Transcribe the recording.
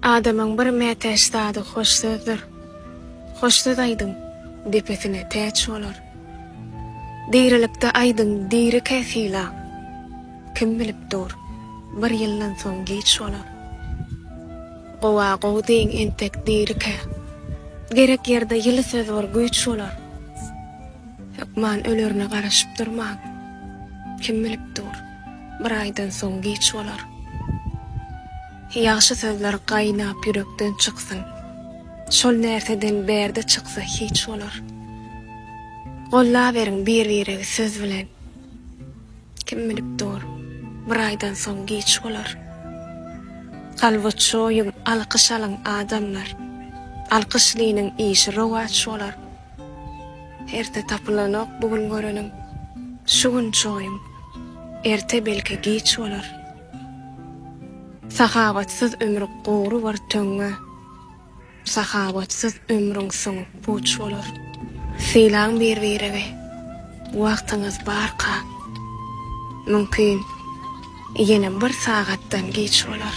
Adamın bir mätäşdady hoş sözdür. Hoş söz aýdyň depesine täç bolar. Dirilikde aýdyň diri käsila. Kim bilipdir, bir ýyldan soň geç bolar. Gowa gowdyň entek dirike. Gerek ýerde ýyly söz bar güýç bolar. Hukman ölerine garaşyp durmak. Kim bilipdir, bir aýdan soň geç bolar. Ýaşy sözler gaýnap ýürekden çyksyn. Şol närseden berde çyksa hiç bolar. Golla beriň bir-birige söz bilen. Kim bilipdir, bir aýdan soň geç bolar. Kalby çoýun alkyş alan adamlar. Alkyşlynyň işi rowaç bolar. Erte tapylanak bugün görenim. Şu gün çoýun erte belki geç bolar. Sahawatsız ömrü gowy bir töňe. Sahawatsız ömrüň soňy puç bolar. Selam bir-birige. Wagtyňyz barka. Mümkin ýene bir sagatdan geç bolar.